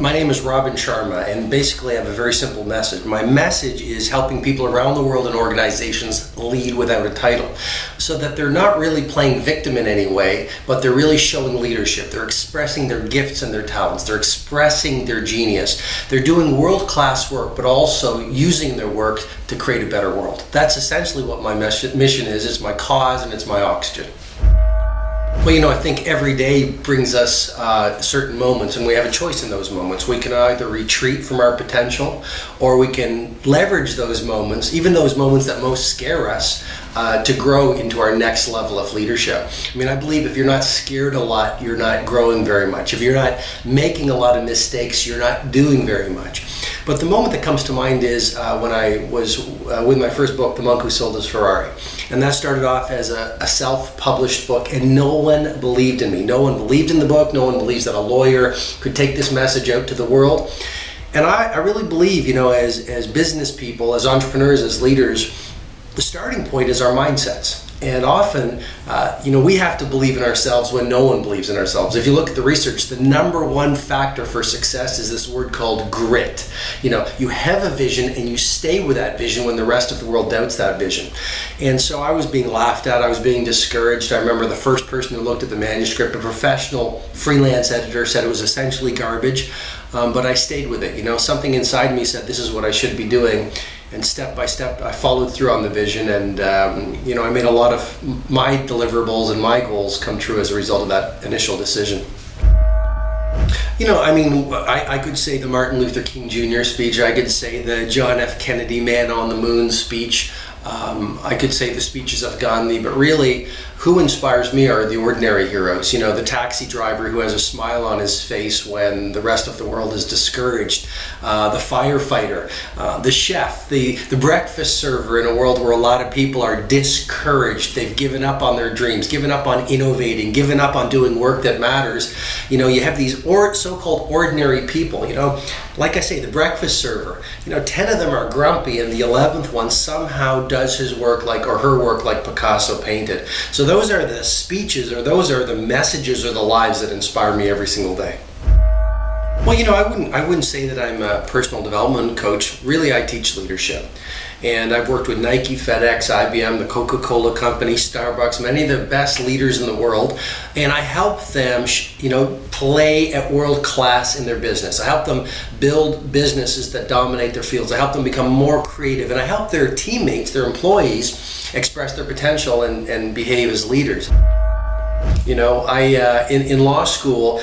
My name is Sharma, and basically I have a very simple message. My message is helping people around the world and organizations lead without a title, so that they're not really playing victim in any way, but they're really showing leadership. They're expressing their gifts and their talents. They're expressing their genius. They're doing world-class work, but also using their work to create a better world. That's essentially what my mission is. It's my cause and it's my oxygen. Well, I think every day brings us certain moments, and we have a choice in those moments. We can either retreat from our potential, or we can leverage those moments, even those moments that most scare us, to grow into our next level of leadership. I believe if you're not scared a lot, you're not growing very much. If you're not making a lot of mistakes, you're not doing very much. But the moment that comes to mind is when I was with my first book, The Monk Who Sold His Ferrari. And that started off as a self-published book, and no one believed in me. No one believed in the book. No one believes that a lawyer could take this message out to the world. And I really believe, as business people, as entrepreneurs, as leaders, the starting point is our mindsets. And often, we have to believe in ourselves when no one believes in ourselves. If you look at the research, the number one factor for success is this word called grit. You have a vision and you stay with that vision when the rest of the world doubts that vision. And so I was being laughed at, I was being discouraged. I remember the first person who looked at the manuscript, a professional freelance editor, said it was essentially garbage, but I stayed with it. Something inside me said this is what I should be doing. And step by step, I followed through on the vision, and I made a lot of my deliverables and my goals come true as a result of that initial decision. I could say the Martin Luther King Jr. speech. I could say the John F. Kennedy Man on the Moon speech. I could say the speeches of Gandhi, but really, who inspires me are the ordinary heroes. The taxi driver who has a smile on his face when the rest of the world is discouraged, the firefighter, the chef, the breakfast server in a world where a lot of people are discouraged. They've given up on their dreams, given up on innovating, given up on doing work that matters. You have these so-called ordinary people, like I say, the breakfast server, 10 of them are grumpy, and the 11th one somehow does his work or her work like Picasso painted. So those are the speeches, or those are the messages, or the lives that inspire me every single day. Well, I wouldn't say that I'm a personal development coach. Really, I teach leadership. And I've worked with Nike, FedEx, IBM, the Coca-Cola Company, Starbucks, many of the best leaders in the world. And I help them, play at world class in their business. I help them build businesses that dominate their fields. I help them become more creative. And I help their teammates, their employees, express their potential and behave as leaders. In law school,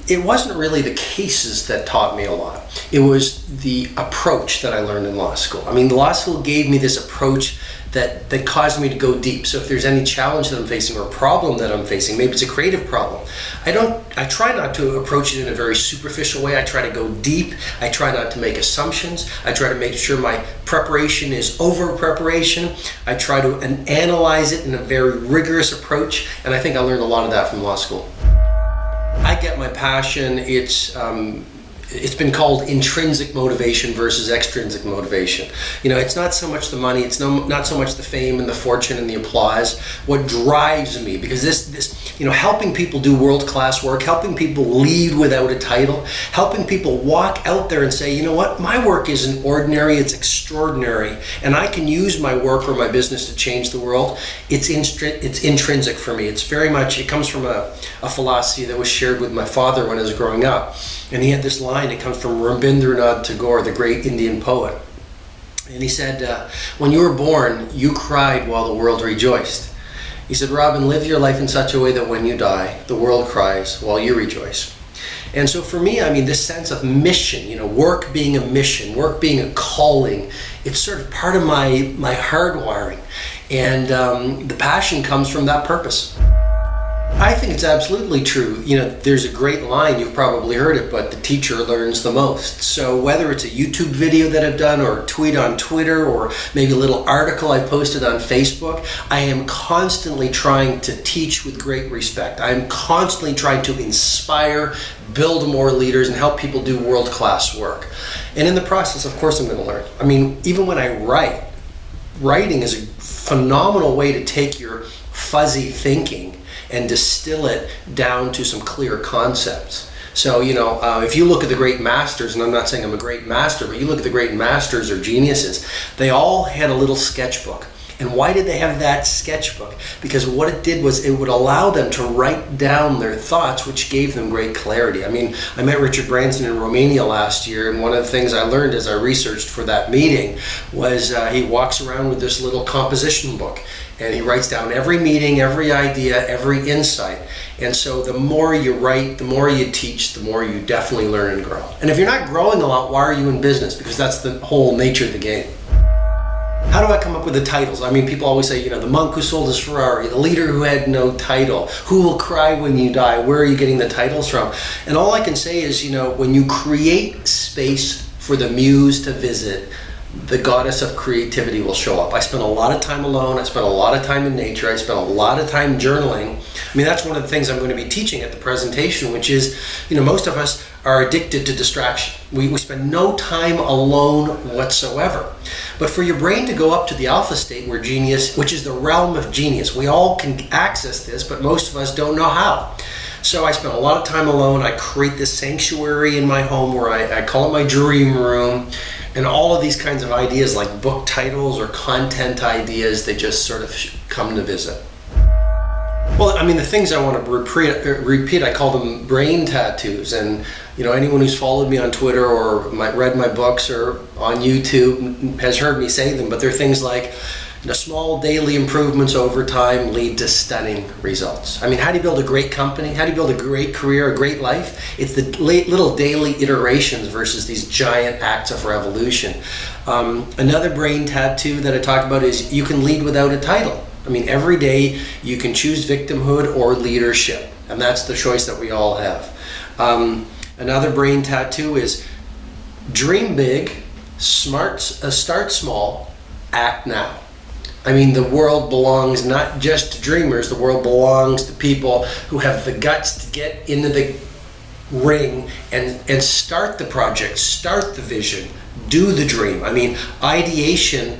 it wasn't really the cases that taught me a lot. It was the approach that I learned in law school. The law school gave me this approach that caused me to go deep. So if there's any challenge that I'm facing, or a problem that I'm facing, maybe it's a creative problem, I try not to approach it in a very superficial way. I try to go deep. I try not to make assumptions. I try to make sure my preparation is over preparation. I try to analyze it in a very rigorous approach, and I think I learned a lot of that from law school. I get my passion. It's been called intrinsic motivation versus extrinsic motivation. It's not so much the money, it's not so much the fame and the fortune and the applause. What drives me, because this helping people do world-class work, helping people lead without a title, helping people walk out there and say, my work isn't ordinary, it's extraordinary, and I can use my work or my business to change the world. It's intrinsic for me. It's very much, it comes from a philosophy that was shared with my father when I was growing up. And he had this line, it comes from Rabindranath Tagore, the great Indian poet. And he said, when you were born, you cried while the world rejoiced. He said, Robin, live your life in such a way that when you die, the world cries while you rejoice. And so for me, this sense of mission, work being a mission, work being a calling, it's sort of part of my hardwiring. And the passion comes from that purpose. I think it's absolutely true. There's a great line, you've probably heard it, but the teacher learns the most. So whether it's a YouTube video that I've done, or a tweet on Twitter, or maybe a little article I posted on Facebook, I am constantly trying to teach with great respect. I'm constantly trying to inspire, build more leaders, and help people do world-class work. And in the process, of course, I'm going to learn. Even when I write, writing is a phenomenal way to take your fuzzy thinking and distill it down to some clear concepts. So, if you look at the great masters, and I'm not saying I'm a great master, but you look at the great masters or geniuses, they all had a little sketchbook. And why did they have that sketchbook? Because what it did was it would allow them to write down their thoughts, which gave them great clarity. I mean, I met Richard Branson in Romania last year, and one of the things I learned as I researched for that meeting was he walks around with this little composition book, and he writes down every meeting, every idea, every insight. And so the more you write, the more you teach, the more you definitely learn and grow. And if you're not growing a lot, why are you in business? Because that's the whole nature of the game. How do I come up with the titles? I mean, people always say, the monk who sold his Ferrari, the leader who had no title, who will cry when you die, where are you getting the titles from? And all I can say is, when you create space for the muse to visit, the goddess of creativity will show up. I spent a lot of time alone. I spent a lot of time in nature. I spent a lot of time journaling. I mean, that's one of the things I'm going to be teaching at the presentation, which is, most of us are addicted to distraction. We spend no time alone whatsoever. But for your brain to go up to the alpha state where genius, which is the realm of genius, we all can access this, but most of us don't know how. So I spent a lot of time alone. I create this sanctuary in my home where I call it my dream room. And all of these kinds of ideas like book titles or content ideas, they just sort of come to visit. Well, I mean, the things I want to repeat, I call them brain tattoos. And, anyone who's followed me on Twitter or read my books or on YouTube has heard me say them. But they're things like, small daily improvements over time lead to stunning results. I mean, how do you build a great company? How do you build a great career, a great life? It's the little daily iterations versus these giant acts of revolution. Another brain tattoo that I talk about is you can lead without a title. I mean, every day you can choose victimhood or leadership, and that's the choice that we all have. Another brain tattoo is dream big, start small, act now. I mean, the world belongs not just to dreamers, the world belongs to people who have the guts to get into the ring and start the project, start the vision, do the dream. I mean, ideation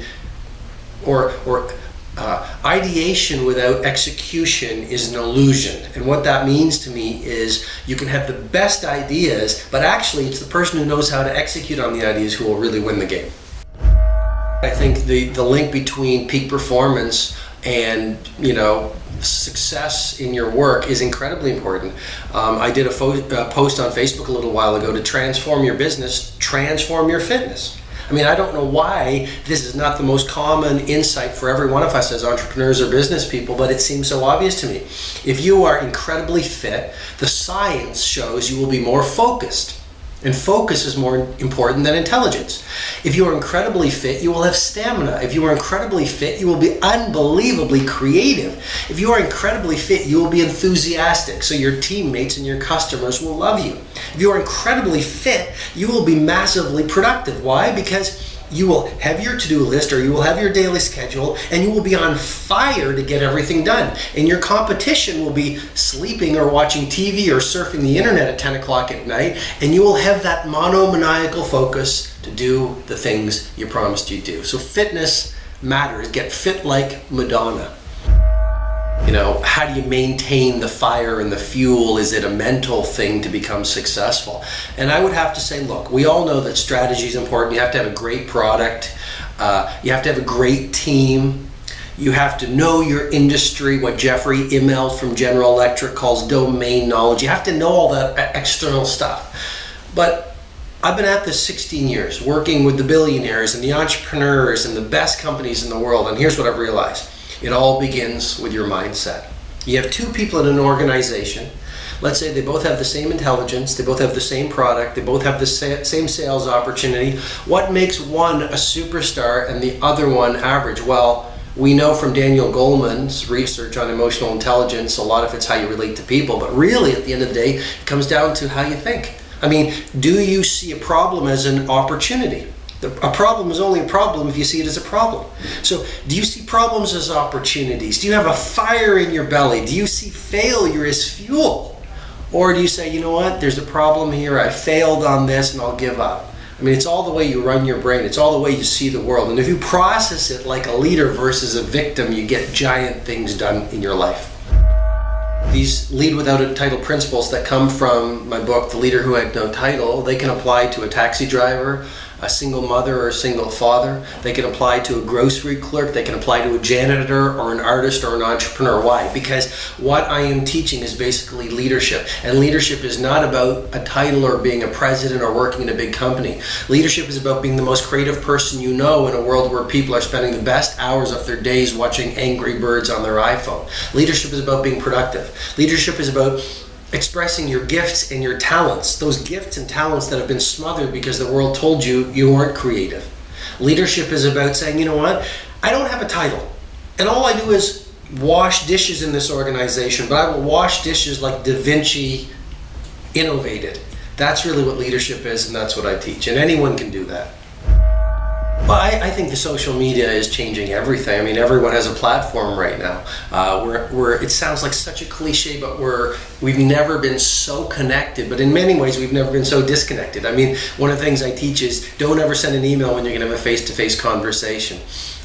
ideation without execution is an illusion. And what that means to me is you can have the best ideas, but actually it's the person who knows how to execute on the ideas who will really win the game. I think the link between peak performance and success in your work is incredibly important. I did a post on Facebook a little while ago to transform your business, transform your fitness. I mean, I don't know why this is not the most common insight for every one of us as entrepreneurs or business people, but it seems so obvious to me. If you are incredibly fit, the science shows you will be more focused. And focus is more important than intelligence. If you are incredibly fit, you will have stamina. If you are incredibly fit, you will be unbelievably creative. If you are incredibly fit, you will be enthusiastic, so your teammates and your customers will love you. If you are incredibly fit, you will be massively productive. Why? Because you will have your to-do list or you will have your daily schedule and you will be on fire to get everything done. And your competition will be sleeping or watching TV or surfing the internet at 10 o'clock at night, and you will have that monomaniacal focus to do the things you promised you'd do. So fitness matters. Get fit like Madonna. How do you maintain the fire and the fuel? Is it a mental thing to become successful? And I would have to say, look, we all know that strategy is important. You have to have a great product. You have to have a great team. You have to know your industry, what Jeffrey Immelt from General Electric calls domain knowledge. You have to know all that external stuff. But I've been at this 16 years, working with the billionaires and the entrepreneurs and the best companies in the world. And here's what I've realized. It all begins with your mindset. You have two people in an organization. Let's say they both have the same intelligence, they both have the same product, they both have the same sales opportunity. What makes one a superstar and the other one average? Well, we know from Daniel Goleman's research on emotional intelligence, a lot of it's how you relate to people, but really at the end of the day, it comes down to how you think. I mean, do you see a problem as an opportunity? A problem is only a problem if you see it as a problem. So do you see problems as opportunities? Do you have a fire in your belly? Do you see failure as fuel? Or do you say, you know what, there's a problem here, I failed on this and I'll give up? I mean, it's all the way you run your brain. It's all the way you see the world. And if you process it like a leader versus a victim, you get giant things done in your life. These lead without a title principles that come from my book, The Leader Who Had No Title, they can apply to a taxi driver, a single mother or a single father. They can apply to a grocery clerk. They can apply to a janitor or an artist or an entrepreneur. Why? Because what I am teaching is basically leadership. And leadership is not about a title or being a president or working in a big company. Leadership is about being the most creative person you know in a world where people are spending the best hours of their days watching Angry Birds on their iPhone. Leadership is about being productive. Leadership is about expressing your gifts and your talents, those gifts and talents that have been smothered because the world told you you weren't creative. Leadership is about saying, you know what, I don't have a title, and all I do is wash dishes in this organization, but I will wash dishes like Da Vinci innovated. That's really what leadership is, and that's what I teach, and anyone can do that. Well, I think the social media is changing everything. I mean, everyone has a platform right now. It sounds like such a cliche, but we've never been so connected. But in many ways, we've never been so disconnected. I mean, one of the things I teach is don't ever send an email when you're going to have a face-to-face conversation.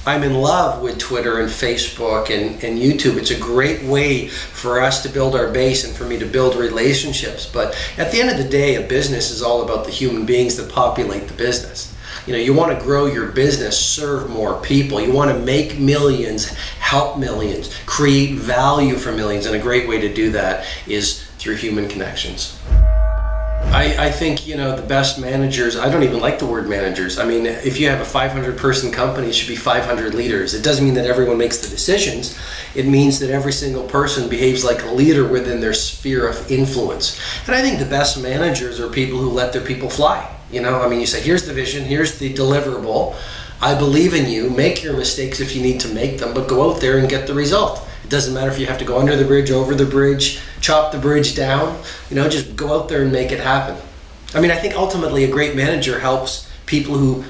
I'm in love with Twitter and Facebook and YouTube. It's a great way for us to build our base and for me to build relationships. But at the end of the day, a business is all about the human beings that populate the business. You know, you want to grow your business, serve more people. You want to make millions, help millions, create value for millions. And a great way to do that is through human connections. I think, you know, the best managers, I don't even like the word managers. I mean, if you have a 500-person company, it should be 500 leaders. It doesn't mean that everyone makes the decisions. It means that every single person behaves like a leader within their sphere of influence. And I think the best managers are people who let their people fly. You know, I mean, you say, here's the vision, here's the deliverable. I believe in you. Make your mistakes if you need to make them, but go out there and get the result. It doesn't matter if you have to go under the bridge, over the bridge, chop the bridge down. You know, just go out there and make it happen. I mean, I think ultimately a great manager helps people who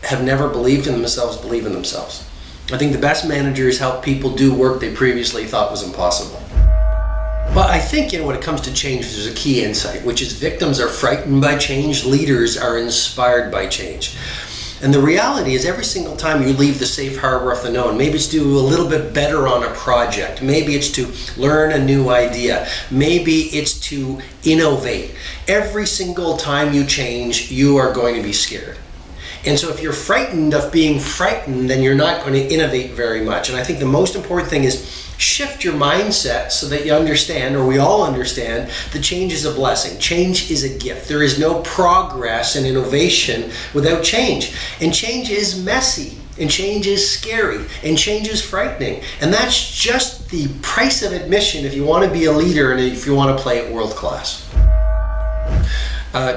have never believed in themselves believe in themselves. I think the best managers help people do work they previously thought was impossible. But I think, you know, when it comes to change, there's a key insight, which is victims are frightened by change, leaders are inspired by change. And the reality is every single time you leave the safe harbor of the known, maybe it's to do a little bit better on a project, maybe it's to learn a new idea, maybe it's to innovate. Every single time you change, you are going to be scared. And so if you're frightened of being frightened, then you're not going to innovate very much. And I think the most important thing is shift your mindset so that you understand, or we all understand, that change is a blessing. Change is a gift. There is no progress and innovation without change. And change is messy, and change is scary, and change is frightening. And that's just the price of admission if you want to be a leader and if you want to play at world class.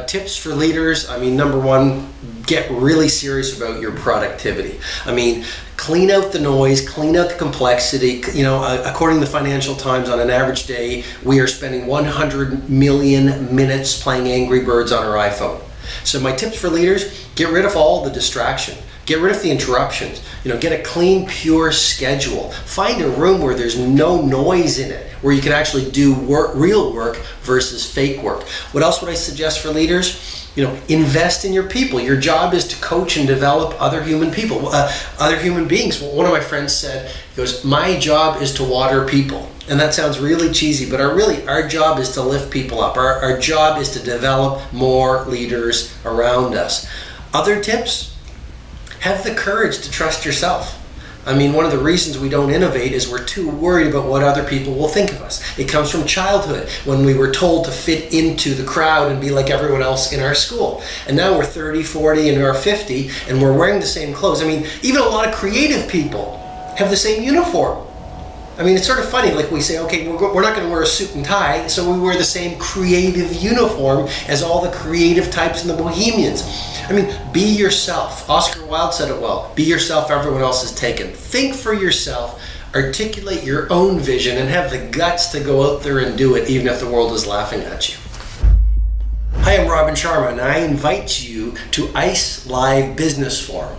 Tips for leaders, I mean, number one, get really serious about your productivity. I mean, clean out the noise, clean out the complexity. You know, according to the Financial Times, on an average day, we are spending 100 million minutes playing Angry Birds on our iPhone. So my tips for leaders, get rid of all the distraction. Get rid of the interruptions. You know, get a clean, pure schedule. Find a room where there's no noise in it, where you can actually do real work versus fake work. What else would I suggest for leaders? You know, invest in your people. Your job is to coach and develop other human people, other human beings. One of my friends said, he goes, my job is to water people. And that sounds really cheesy, but our job is to lift people up. Our job is to develop more leaders around us. Other tips? Have the courage to trust yourself. I mean, one of the reasons we don't innovate is we're too worried about what other people will think of us. It comes from childhood, when we were told to fit into the crowd and be like everyone else in our school. And now we're 30, 40, and we're 50, and we're wearing the same clothes. I mean, even a lot of creative people have the same uniform. I mean, it's sort of funny, like we say, okay, we're not going to wear a suit and tie, so we wear the same creative uniform as all the creative types and the bohemians. I mean, be yourself. Oscar Wilde said it well. Be yourself, everyone else is taken. Think for yourself, articulate your own vision, and have the guts to go out there and do it, even if the world is laughing at you. Hi, I'm Sharma, and I invite you to ICE Live Business Forum.